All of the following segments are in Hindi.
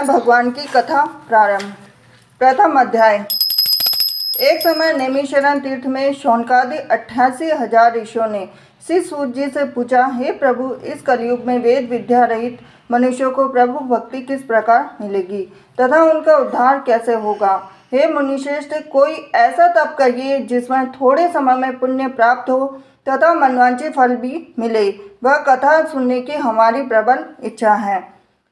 भगवान की कथा प्रारंभ। प्रथम अध्याय। एक समय नैमिषारण्य तीर्थ में शौनकादि 88,000 ऋषियों ने श्री सूत जी से पूछा, हे प्रभु, इस कलयुग में वेद विद्या रहित मनुष्यों को प्रभु भक्ति किस प्रकार मिलेगी तथा उनका उद्धार कैसे होगा। हे मुनिश्रेष्ठ, कोई ऐसा तप कहिए जिसमें थोड़े समय में पुण्य प्राप्त हो तथा मनवांछित फल भी मिले। वह कथा सुनने की हमारी प्रबल इच्छा है।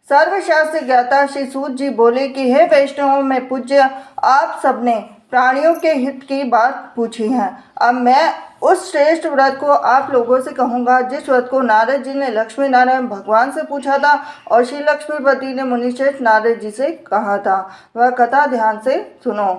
सर्वशास्त्र ज्ञाता श्री सूत जी बोले कि हे वैष्णवों में पूज्य, आप सबने प्राणियों के हित की बात पूछी है। अब मैं उस श्रेष्ठ व्रत को आप लोगों से कहूँगा जिस व्रत को नारद जी ने लक्ष्मी नारायण भगवान से पूछा था और श्री लक्ष्मीपति ने मुनिश्रेष्ठ नारद जी से कहा था। वह कथा ध्यान से सुनो।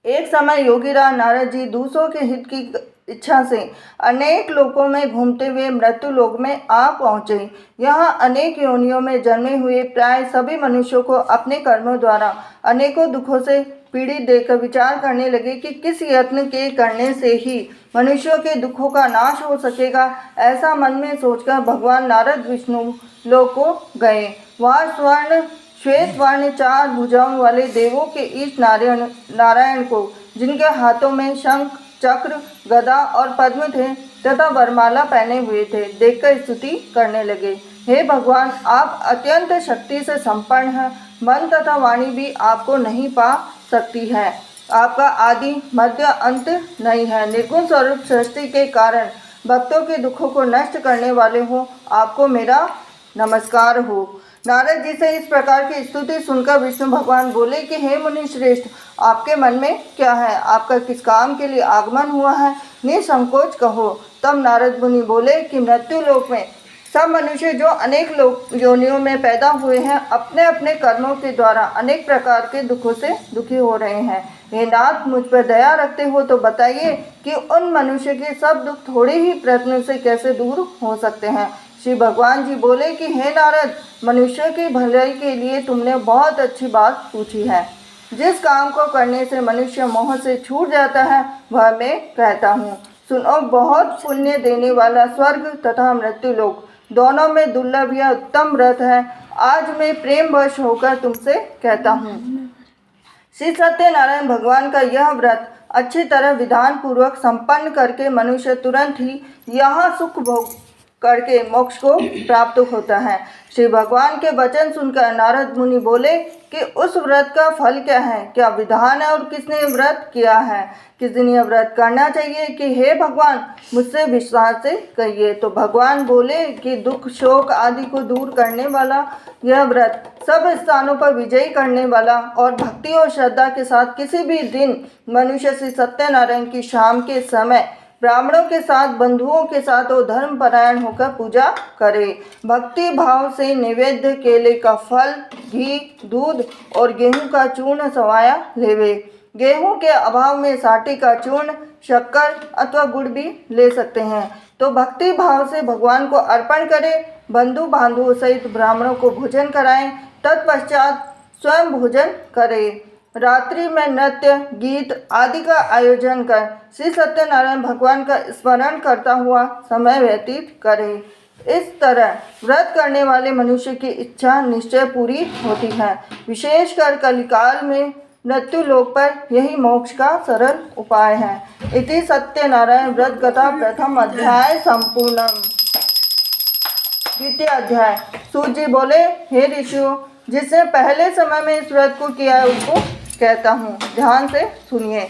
एक समय योगीराज नारद जी दूसरों के हित की इच्छा से अनेक लोकों में घूमते हुए मृत्यु लोक में आ पहुँचे। यहाँ अनेक योनियों में जन्मे हुए प्राय सभी मनुष्यों को अपने कर्मों द्वारा अनेकों दुखों से पीड़ित देखकर विचार करने लगे कि किस यत्न के करने से ही मनुष्यों के दुखों का नाश हो सकेगा। ऐसा मन में सोचकर भगवान नारद विष्णु लोक को गए। वहाँ स्वर्ण श्वेत वर्ण 4 भुजाओं वाले देवों के ईश नारायण को, जिनके हाथों में शंख चक्र गदा और पद्म थे तथा वरमाला पहने हुए थे, देखकर स्तुति करने लगे। हे भगवान, आप अत्यंत शक्ति से संपन्न हैं। मन तथा वाणी भी आपको नहीं पा सकती है। आपका आदि मध्य अंत नहीं है। निर्गुण स्वरूप सृष्टि के कारण भक्तों के दुखों को नष्ट करने वाले हो, आपको मेरा नमस्कार हो। नारद जी से इस प्रकार की स्तुति सुनकर विष्णु भगवान बोले कि हे मुनि श्रेष्ठ, आपके मन में क्या है? आपका किस काम के लिए आगमन हुआ है? निसंकोच कहो। तब नारद मुनि बोले कि मृत्यु लोक में सब मनुष्य जो अनेक योनियों में पैदा हुए हैं, अपने अपने कर्मों के द्वारा अनेक प्रकार के दुखों से दुखी हो रहे हैं। हे नाथ, मुझ पर दया रखते हो तो बताइए कि उन मनुष्य के सब दुख थोड़े ही प्रयत्न से कैसे दूर हो सकते हैं। श्री भगवान जी बोले कि हे नारद, मनुष्य की भलाई के लिए तुमने बहुत अच्छी बात पूछी है। जिस काम को करने से मनुष्य मोह से छूट जाता है वह मैं कहता हूँ। सुनो, बहुत पुण्य देने वाला स्वर्ग तथा मृत्यु लोक दोनों में दुर्लभ या उत्तम व्रत है। आज मैं प्रेम वश होकर तुमसे कहता हूँ। श्री सत्यनारायण भगवान का यह व्रत अच्छी तरह विधान पूर्वक संपन्न करके मनुष्य तुरंत ही यहाँ सुख भोग करके मोक्ष को प्राप्त होता है। श्री भगवान के वचन सुनकर नारद मुनि बोले कि उस व्रत का फल क्या है, क्या विधान है और किसने व्रत किया है, किस दिन यह व्रत करना चाहिए कि हे भगवान मुझसे विश्वास से कहिए। तो भगवान बोले कि दुख शोक आदि को दूर करने वाला यह व्रत, सब स्थानों पर विजयी करने वाला और भक्ति और श्रद्धा के साथ किसी भी दिन मनुष्य श्री सत्यनारायण की शाम के समय ब्राह्मणों के साथ बंधुओं के साथ और धर्म परायण होकर पूजा करे। भक्ति भाव से नैवेद्य केले का फल, घी, दूध और गेहूं का चूर्ण सवाया लेवे। गेहूं के अभाव में साटी का चूर्ण, शक्कर अथवा गुड़ भी ले सकते हैं। तो भक्ति भाव से भगवान को अर्पण करें। बंधु बांधुओं सहित ब्राह्मणों को भोजन कराएं। तत्पश्चात स्वयं भोजन करें। रात्रि में नृत्य गीत आदि का आयोजन कर श्री सत्यनारायण भगवान का स्मरण करता हुआ समय व्यतीत करें। इस तरह व्रत करने वाले मनुष्य की इच्छा निश्चय पूरी होती है। विशेषकर कलिकाल में मृत्यु लोक पर यही मोक्ष का सरल उपाय है। इति सत्यनारायण व्रत कथा प्रथम अध्याय संपूर्णम। द्वितीय अध्याय। सूत जी बोले, हे ऋषियों, जिसने पहले समय में इस व्रत को किया है उसको कहता हूँ, ध्यान से सुनिए।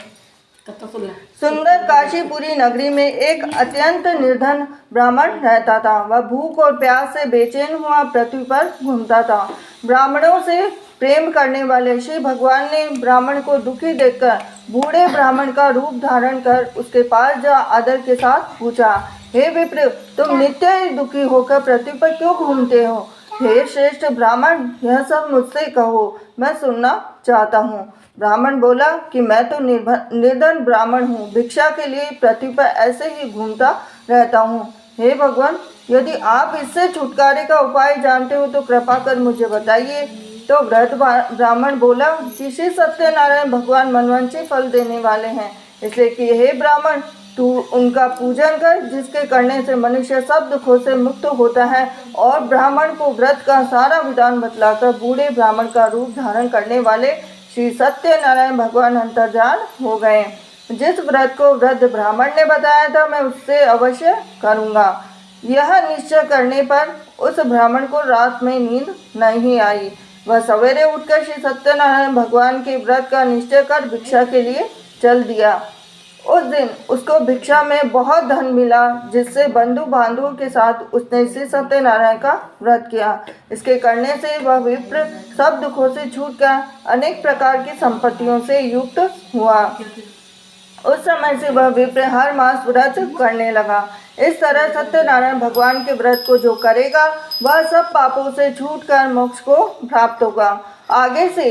सुंदर काशीपुरी नगरी में एक अत्यंत निर्धन ब्राह्मण रहता था। वह भूख और प्यास से बेचैन हुआ पृथ्वी पर घूमता था। ब्राह्मणों से प्रेम करने वाले श्री भगवान ने ब्राह्मण को दुखी देखकर बूढ़े ब्राह्मण का रूप धारण कर उसके पास जा आदर के साथ पूछा, हे विप्र, तुम नित्य ही दुखी होकर पृथ्वी पर क्यों घूमते हो? हे श्रेष्ठ ब्राह्मण, यह सब मुझसे कहो, मैं सुनना चाहता हूँ। ब्राह्मण बोला कि मैं तो निर्धन ब्राह्मण हूँ, भिक्षा के लिए पृथ्वी पर ऐसे ही घूमता रहता हूँ। हे भगवान, यदि आप इससे छुटकारे का उपाय जानते हो तो कृपा कर मुझे बताइए। तो वृद्ध ब्राह्मण बोला कि श्री सत्यनारायण भगवान मनवांछित फल देने वाले हैं, इसलिए कि हे ब्राह्मण, तू उनका पूजन कर, जिसके करने से मनुष्य सब दुखों से मुक्त होता है। और ब्राह्मण को व्रत का सारा विधान बतलाकर बूढ़े ब्राह्मण का रूप धारण करने वाले श्री सत्यनारायण भगवान अंतर्धान हो गए। जिस व्रत को वृद्ध ब्राह्मण ने बताया था, मैं उससे अवश्य करूँगा। यह निश्चय करने पर उस ब्राह्मण को रात में नींद नहीं आई। वह सवेरे उठकर श्री सत्यनारायण भगवान के व्रत का निश्चय कर भिक्षा के लिए चल दिया। उस दिन उसको भिक्षा में बहुत धन मिला, जिससे बंधु बांधवों के साथ उसने श्री सत्यनारायण का व्रत किया। इसके करने से वह विप्र सब दुखों से छूटकर अनेक प्रकार की संपत्तियों से युक्त हुआ। उस समय से वह विप्र हर मास व्रत करने लगा। इस तरह सत्यनारायण भगवान के व्रत को जो करेगा, वह सब पापों से छूटकर मोक्ष को प्राप्त होगा। आगे से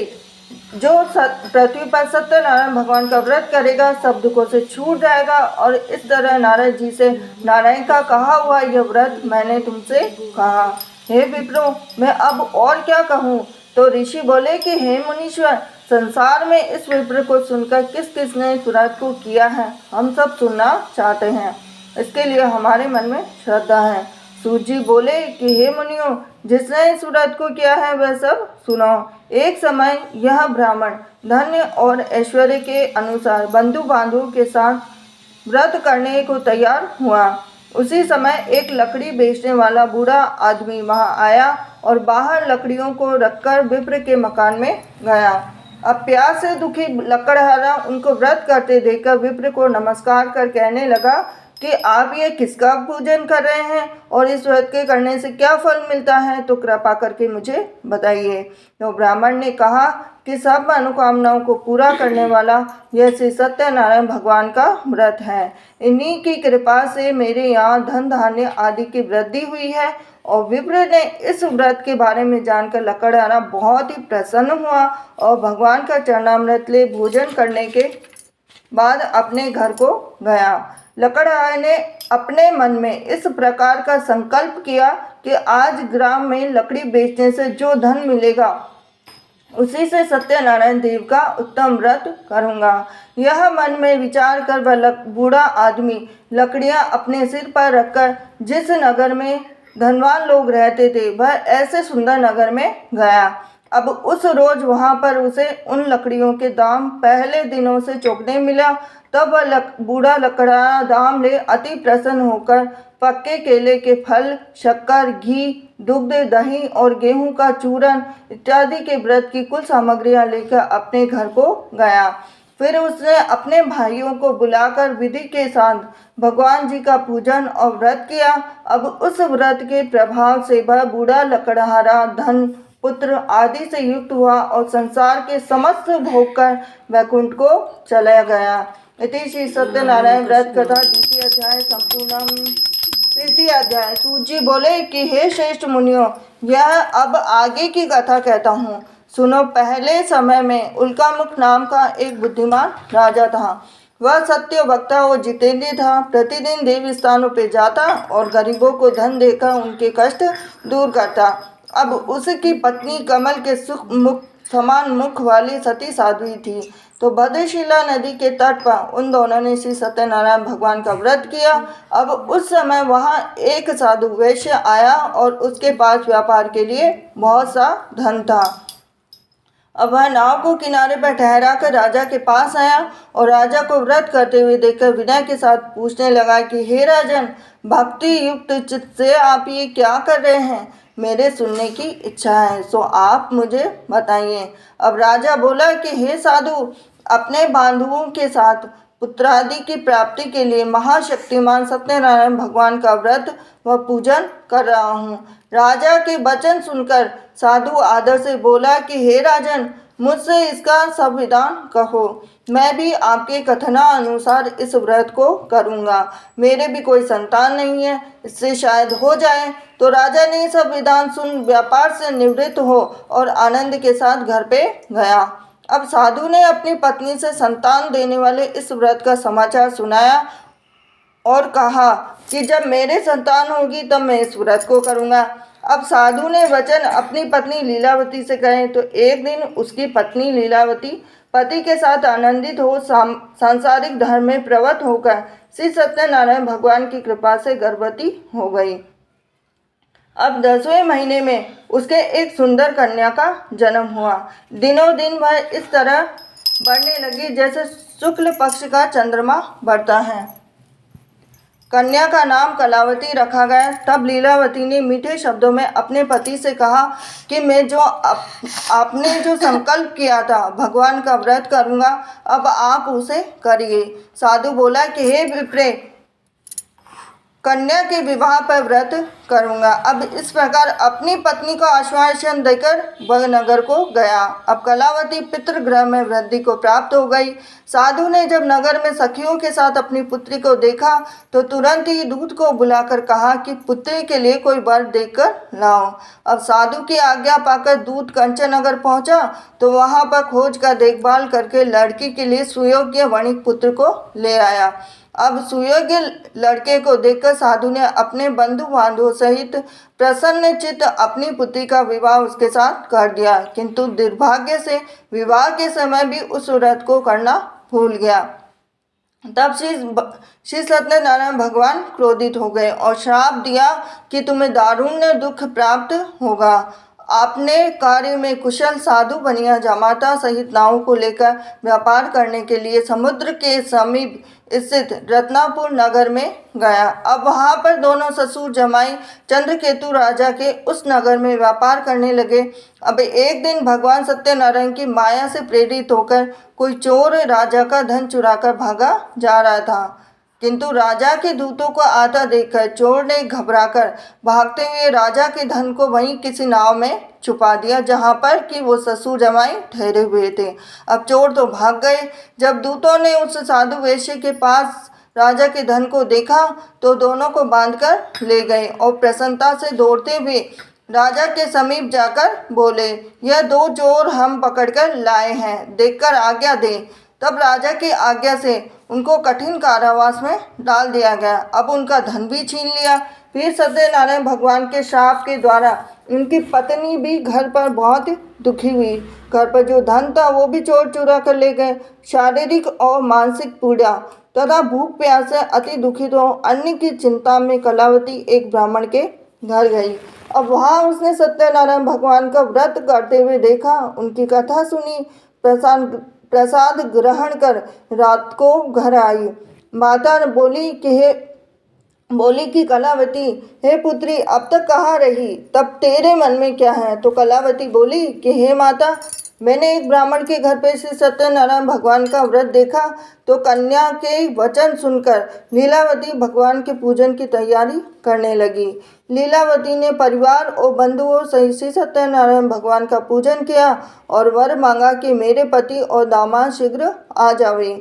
जो पृथ्वी पर सत्यनारायण भगवान का व्रत करेगा, सब दुखों से छूट जाएगा। और इस तरह नारद जी से नारायण का कहा हुआ यह व्रत मैंने तुमसे कहा। हे विप्रो, मैं अब और क्या कहूँ? तो ऋषि बोले कि हे मुनीश्वर, संसार में इस विप्र को सुनकर किस किसने व्रत को किया है, हम सब सुनना चाहते हैं। इसके लिए हमारे मन में श्रद्धा है। सूत जी बोले कि हे मुनियों, जिसने इस व्रत को किया है वह सब सुनो। एक समय यह ब्राह्मण धन्य और ऐश्वर्य के अनुसार बंधु बांधवों के साथ व्रत करने को तैयार हुआ। उसी समय एक लकड़ी बेचने वाला बूढ़ा आदमी वहां आया और बाहर लकड़ियों को रखकर विप्र के मकान में गया। अब प्यास से दुखी लकड़हारा उनको व्रत करते देखकर विप्र को नमस्कार कर कहने लगा कि आप ये किसका पूजन कर रहे हैं और इस व्रत के करने से क्या फल मिलता है, तो कृपा करके मुझे बताइए। तो ब्राह्मण ने कहा कि सब मनोकामनाओं को पूरा करने वाला यह श्री सत्यनारायण भगवान का व्रत है। इन्हीं की कृपा से मेरे यहाँ धन धान्य आदि की वृद्धि हुई है। और विप्र ने इस व्रत के बारे में जानकर लकड़हारा बहुत ही प्रसन्न हुआ और भगवान का चरणामृत ले भोजन करने के बाद अपने घर को गया। लकड़हारे ने अपने मन में इस प्रकार का संकल्प किया कि आज ग्राम में लकड़ी बेचने से जो धन मिलेगा, उसी से सत्यनारायण देव का उत्तम व्रत करूँगा। यह मन में विचार कर वह बूढ़ा आदमी लकड़ियाँ अपने सिर पर रखकर जिस नगर में धनवान लोग रहते थे, वह ऐसे सुंदर नगर में गया। अब उस रोज वहाँ पर उसे उन लकड़ियों के दाम पहले दिनों से चौगने मिला। तब वह बूढ़ा लकड़ा दाम ले अति प्रसन्न होकर पक्के केले के फल, शक्कर, घी, दुग्ध, दही और गेहूं का चूरन इत्यादि के व्रत की कुल सामग्रियां लेकर अपने घर को गया। फिर उसने अपने भाइयों को बुलाकर विधि के साथ भगवान जी का पूजन और व्रत किया। अब उस व्रत के प्रभाव से वह बूढ़ा लकड़हारा धन, पुत्र आदि से युक्त हुआ और संसार के समस्त भोग कर वैकुंठ को चला गया। इति श्री सत्यनारायण व्रत कथा द्वितीय अध्याय संपूर्णम। तृतीय अध्याय। सूत जी बोले कि हे श्रेष्ठ मुनियों, यह अब आगे की कथा कहता हूँ, सुनो। पहले समय में उल्कामुख नाम का एक बुद्धिमान राजा था। वह सत्य वक्ता और जितेंद्रिय था। प्रतिदिन देव स्थानों पर जाता और गरीबों को धन देकर उनके कष्ट दूर करता। अब उसकी पत्नी कमल के सुख मुख समान मुख वाली सती साध्वी थी। तो भद्रशिला नदी के तट पर उन दोनों ने श्री सत्यनारायण भगवान का व्रत किया। अब उस समय वहाँ एक साधु वैश्य आया और उसके पास व्यापार के लिए बहुत सा धन था। अब वह नाव को किनारे पर ठहरा कर राजा के पास आया और राजा को व्रत करते हुए देखकर विनय के साथ पूछने लगा कि हे राजन, भक्ति युक्त चित्त से आप ये क्या कर रहे हैं? मेरे सुनने की इच्छा है, सो आप मुझे बताइए। अब राजा बोला कि हे साधु, अपने बांधवों के साथ पुत्रादि की प्राप्ति के लिए महाशक्तिमान सत्यनारायण भगवान का व्रत व पूजन कर रहा हूँ। राजा के वचन सुनकर साधु आदर से बोला कि हे राजन, मुझसे इसका सब विधान कहो। मैं भी आपके कथना अनुसार इस व्रत को करूँगा। मेरे भी कोई संतान नहीं है, इससे शायद हो जाए। तो राजा ने सब विधान सुन व्यापार से निवृत्त हो और आनंद के साथ घर पे गया। अब साधु ने अपनी पत्नी से संतान देने वाले इस व्रत का समाचार सुनाया और कहा कि जब मेरे संतान होगी तब मैं इस व्रत को करूँगा। अब साधु ने वचन अपनी पत्नी लीलावती से कहे। तो एक दिन उसकी पत्नी लीलावती पति के साथ आनंदित हो सांसारिक धर्म में प्रवृत्त होकर श्री सत्यनारायण भगवान की कृपा से गर्भवती हो गई। अब 10वें महीने में उसके एक सुंदर कन्या का जन्म हुआ। दिनों दिन वह इस तरह बढ़ने लगी जैसे शुक्ल पक्ष का चंद्रमा बढ़ता है। कन्या का नाम कलावती रखा गया। तब लीलावती ने मीठे शब्दों में अपने पति से कहा कि मैं जो आपने जो संकल्प किया था भगवान का व्रत करूँगा, अब आप उसे करिए। साधु बोला कि हे विप्रे, कन्या के विवाह पर व्रत करूँगा। अब इस प्रकार अपनी पत्नी को आश्वासन देकर वह नगर को गया। अब कलावती पितृगृह में वृद्धि को प्राप्त हो गई। साधु ने जब नगर में सखियों के साथ अपनी पुत्री को देखा तो तुरंत ही दूत को बुलाकर कहा कि पुत्री के लिए कोई वर देखकर लाओ। अब साधु की आज्ञा पाकर दूत कंचन नगर पहुंचा तो वहां पर खोज का देखभाल करके लड़की के लिए सुयोग्य वणिक पुत्र को ले आया। अब सुयोग्य लड़के को देखकर साधु ने अपने बंधु बांधवों सहित प्रसन्न चित्त अपनी पुत्री का विवाह उसके साथ कर दिया, किंतु दुर्भाग्य से विवाह के समय भी उस व्रत को करना भूल गया। तब श्री सत्यनारायण भगवान क्रोधित हो गए और श्राप दिया कि तुम्हें दारुण दुख प्राप्त होगा। आपने कार्य में कुशल साधु बनिया जामाता सहित नावों को लेकर व्यापार करने के लिए समुद्र के समीप स्थित रत्नापुर नगर में गया। अब वहां पर दोनों ससुर जमाई चंद्रकेतु राजा के उस नगर में व्यापार करने लगे। अब एक दिन भगवान सत्यनारायण की माया से प्रेरित होकर कोई चोर राजा का धन चुराकर भागा जा रहा था, किंतु राजा के दूतों को आता देखकर चोर ने घबराकर भागते हुए राजा के धन को वहीं किसी नाव में छुपा दिया जहां पर कि वो ससुर जमाई ठहरे हुए थे। अब चोर तो भाग गए। जब दूतों ने उस साधु वैश्य के पास राजा के धन को देखा तो दोनों को बांधकर ले गए और प्रसन्नता से दौड़ते हुए राजा के समीप जाकर बोले, यह 2 चोर हम पकड़कर लाए हैं, देखकर आज्ञा दें। तब राजा की आज्ञा से उनको कठिन कारावास में डाल दिया गया। अब उनका धन भी छीन लिया। फिर सत्यनारायण भगवान के श्राप के द्वारा उनकी पत्नी भी घर पर बहुत दुखी हुई। घर पर जो धन था वो भी चोर चुरा कर ले गए। शारीरिक और मानसिक पीड़ा तथा भूख प्यास से अति दुखित हो अन्न की चिंता में कलावती एक ब्राह्मण के घर गई। अब वहाँ उसने सत्यनारायण भगवान का व्रत करते हुए देखा, उनकी कथा सुनी, प्रसाद ग्रहण कर रात को घर आई। माता बोली कि कलावती, हे पुत्री, अब तक कहाँ रही? तब तेरे मन में क्या है? तो कलावती बोली कि हे माता, मैंने एक ब्राह्मण के घर पे श्री सत्यनारायण भगवान का व्रत देखा तो कन्या के वचन सुनकर लीलावती भगवान के पूजन की तैयारी करने लगी। लीलावती ने परिवार और बंधुओं सहित श्री सत्यनारायण भगवान का पूजन किया और वर मांगा कि मेरे पति और दामाद शीघ्र आ जावे।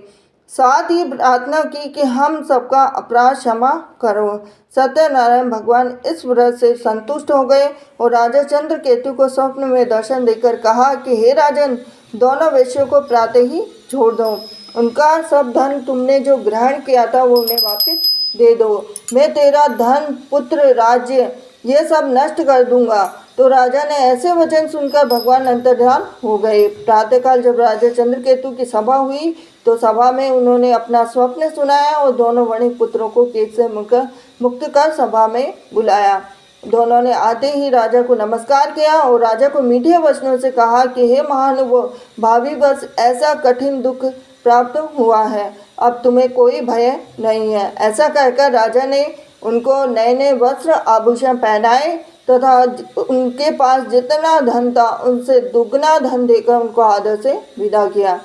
साथ ही प्रार्थना की कि हम सबका अपराध क्षमा करो। सत्यनारायण भगवान इस व्रत से संतुष्ट हो गए और राजा चंद्रकेतु को स्वप्न में दर्शन देकर कहा कि हे राजन, दोनों वैश्यों को प्रातः ही छोड़ दो। उनका सब धन तुमने जो ग्रहण किया था वो उन्हें वापस दे दो। मैं तेरा धन, पुत्र, राज्य ये सब नष्ट कर दूंगा। तो राजा ने ऐसे वचन सुनकर भगवान अंतर्ध्यान हो गए। प्रातःकाल जब राजा चंद्रकेतु की सभा हुई तो सभा में उन्होंने अपना स्वप्न सुनाया और दोनों वणिक पुत्रों को केस से मुक्त कर सभा में बुलाया। दोनों ने आते ही राजा को नमस्कार किया और राजा को मीठे वचनों से कहा कि हे महानुभाव, भावी वर्ष ऐसा कठिन दुख प्राप्त हुआ है, अब तुम्हें कोई भय नहीं है। ऐसा कहकर राजा ने उनको नए नए वस्त्र आभूषण पहनाए तथा उनके पास जितना धन था उनसे दुगना धन देकर उनको आदर से विदा किया।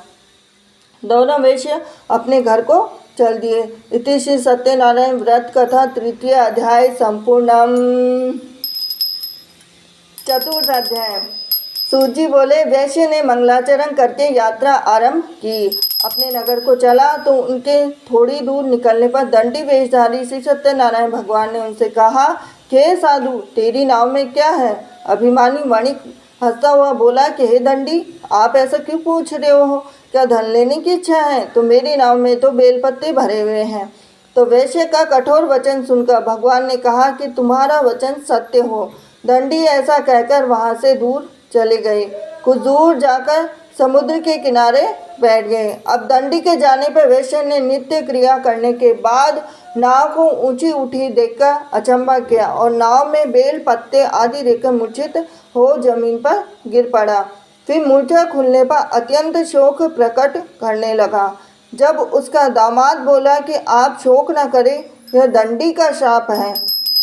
दोनों वैश्य अपने घर को चल दिए। इति श्री सत्यनारायण व्रत कथा 3 अध्याय संपूर्णम। 4 अध्याय। सूत बोले, वैश्य ने मंगलाचरण करके यात्रा आरंभ की। अपने नगर को चला तो उनके थोड़ी दूर निकलने पर दंडी वेशधारी श्री सत्यनारायण भगवान ने उनसे कहा कि हे साधु, तेरी नाव में क्या है? अभिमानी वणिक हंसता हुआ बोला कि हे दंडी, आप ऐसा क्यों पूछ रहे हो? क्या धन लेने की इच्छा है? तो मेरी नाव में तो बेलपत्ते भरे हुए हैं। तो वैश्य का कठोर वचन सुनकर भगवान ने कहा कि तुम्हारा वचन सत्य हो। दंडी ऐसा कहकर वहाँ से दूर चले गए। कुछ दूर जाकर समुद्र के किनारे बैठ गए। अब दंडी के जाने पर वैश्य ने नित्य क्रिया करने के बाद नाव को ऊंची उठी देखकर अचंभा किया और नाव में बेल पत्ते आदि देखकर मूर्छित हो जमीन पर गिर पड़ा। फिर मूर्छा खुलने पर अत्यंत शोक प्रकट करने लगा। जब उसका दामाद बोला कि आप शोक न करें, यह दंडी का शाप है,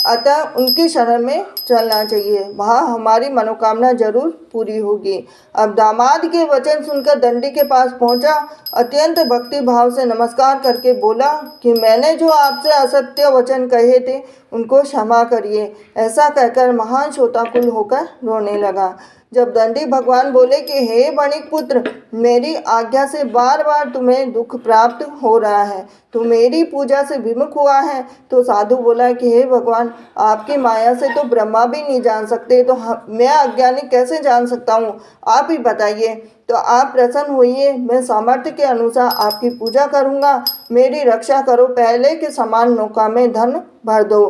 अतः उनकी शरण में चलना चाहिए, वहाँ हमारी मनोकामना जरूर पूरी होगी। अब दामाद के वचन सुनकर दंडी के पास पहुँचा, अत्यंत भक्ति भाव से नमस्कार करके बोला कि मैंने जो आपसे असत्य वचन कहे थे उनको क्षमा करिए। ऐसा कहकर महान शोकाकुल होकर रोने लगा। जब दंडी भगवान बोले कि हे वणिक पुत्र, मेरी आज्ञा से बार बार तुम्हें दुख प्राप्त हो रहा है, तो मेरी पूजा से विमुख हुआ है। तो साधु बोला कि हे भगवान, आपकी माया से तो ब्रह्मा भी नहीं जान सकते, तो मैं अज्ञानी कैसे जान सकता हूँ, आप ही बताइए। तो आप प्रसन्न होइए, मैं सामर्थ्य के अनुसार आपकी पूजा करूँगा, मेरी रक्षा करो, पहले के समान नौका में धन भर दो।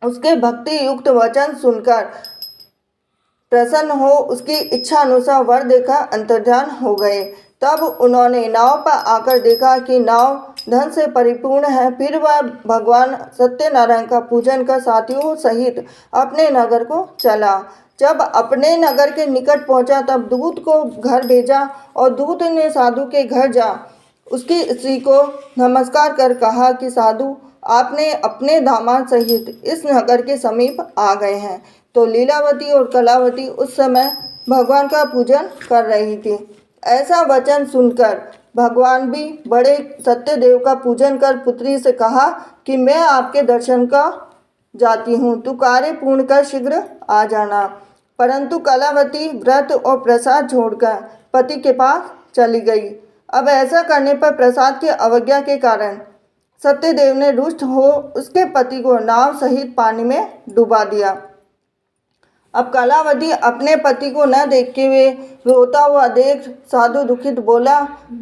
उसके भक्ति युक्त वचन सुनकर प्रसन्न हो उसकी इच्छा अनुसार वर देकर अंतर्ध्यान हो गए। तब उन्होंने नाव पर आकर देखा कि नाव धन से परिपूर्ण है। फिर वह भगवान सत्यनारायण का पूजन कर साथियों सहित अपने नगर को चला। जब अपने नगर के निकट पहुंचा तब दूत को घर भेजा और दूत ने साधु के घर जा उसकी स्त्री को नमस्कार कर कहा कि साधु, आपने अपने दामाद सहित इस नगर के समीप आ गए हैं। तो लीलावती और कलावती उस समय भगवान का पूजन कर रही थी। ऐसा वचन सुनकर भगवान भी बड़े सत्यदेव का पूजन कर पुत्री से कहा कि मैं आपके दर्शन का जाती हूँ, तू कार्य पूर्ण कर शीघ्र आ जाना। परंतु कलावती व्रत और प्रसाद छोड़कर पति के पास चली गई। अब ऐसा करने पर प्रसाद की अवज्ञा के कारण सत्यदेव ने रुष्ट हो उसके पति को नाव सहित पानी में डुबा दिया। अब कलावती अपने पति को न देखते हुए रोता हुआ देख साधु दुखित बोला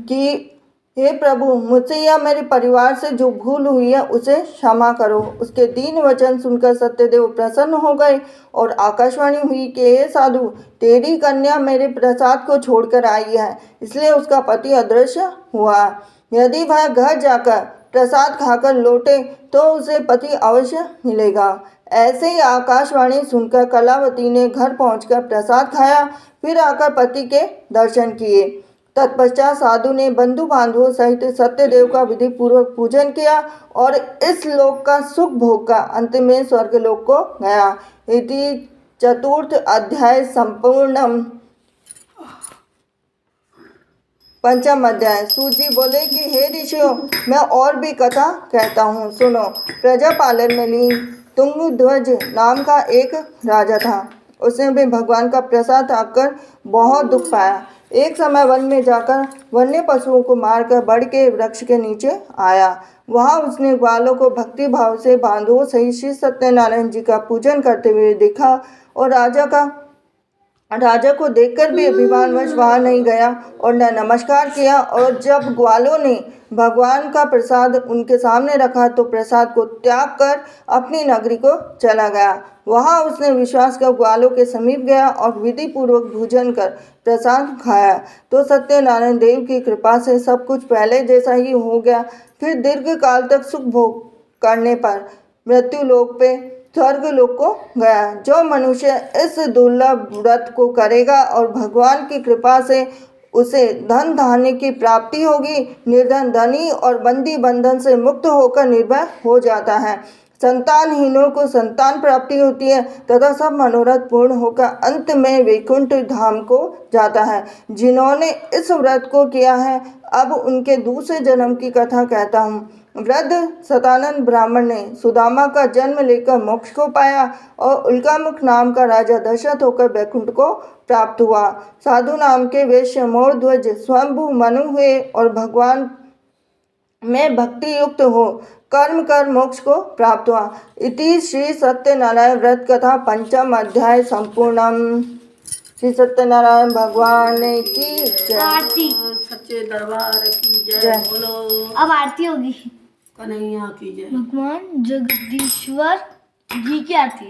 कि हे प्रभु, मुझसे या मेरे परिवार से जो भूल हुई है उसे क्षमा करो। उसके दीन वचन सुनकर सत्यदेव प्रसन्न हो गए और आकाशवाणी हुई कि हे साधु, तेरी कन्या मेरे प्रसाद को छोड़कर आई है, इसलिए उसका पति अदृश्य हुआ। यदि वह घर जाकर प्रसाद खाकर लौटे तो उसे पति अवश्य मिलेगा। ऐसे ही आकाशवाणी सुनकर कलावती ने घर पहुंचकर प्रसाद खाया, फिर आकर पति के दर्शन किए। तत्पश्चात साधु ने बंधु बांधवों सहित सत्यदेव का विधि पूर्वक पूजन किया और इस लोक का सुख भोग का अंत में स्वर्गलोक को गया। इति चतुर्थ अध्याय संपूर्णम। पंचम अध्याय। सूत जी बोले कि हे ऋषियों, मैं और भी कथा कहता हूँ, सुनो। प्रजापालन में ली तुंगध्वज नाम का एक राजा था। उसने भी भगवान का प्रसाद खाकर बहुत दुख पाया। एक समय वन में जाकर वन्य पशुओं को मारकर बड़ के वृक्ष के नीचे आया। वहाँ उसने ग्वालों को भक्ति भाव से बांधवों सहित श्री सत्यनारायण जी का पूजन करते हुए देखा और राजा को देखकर भी अभिमानवश वहाँ नहीं गया और न नमस्कार किया। और जब ग्वालों ने भगवान का प्रसाद उनके सामने रखा तो प्रसाद को त्याग कर अपनी नगरी को चला गया। वहाँ उसने विश्वास कर ग्वालों के समीप गया और विधि पूर्वक भोजन कर प्रसाद खाया तो सत्यनारायण देव की कृपा से सब कुछ पहले जैसा ही हो गया। फिर दीर्घ काल तक सुख भोग करने पर मृत्यु लोक पे स्वर्ग लोक को गया। जो मनुष्य इस दुर्लभ व्रत को करेगा और भगवान की कृपा से उसे धन धान्य की प्राप्ति होगी, निर्धन धनी और बंदी बंधन से मुक्त होकर निर्भय हो जाता है। संतानहीनों को संतान प्राप्ति होती है तथा सब मनोरथ पूर्ण होकर अंत में वैकुंठ धाम को जाता है। जिन्होंने इस व्रत को किया है, अब उनके दूसरे जन्म की कथा कहता हूँ। वृद्ध सतानंद ब्राह्मण ने सुदामा का जन्म लेकर मोक्ष को पाया और उल्कामुख नाम का राजा दशरथ होकर वैकुंठ को प्राप्त हुआ। साधु नाम के वैश्य मोरध्वज स्वयंभू मनु हुए और भगवान में भक्ति युक्त हो कर्म कर मोक्ष को प्राप्त हुआ। इति श्री सत्यनारायण व्रत कथा पंचम अध्याय संपूर्णम। श्री सत्यनारायण भगवान की जय। आरती सच्चे दरबार की जय बोलो। अब आरती होगी। कन्हैया की जय। भगवान जगदीश्वर जी की आरती।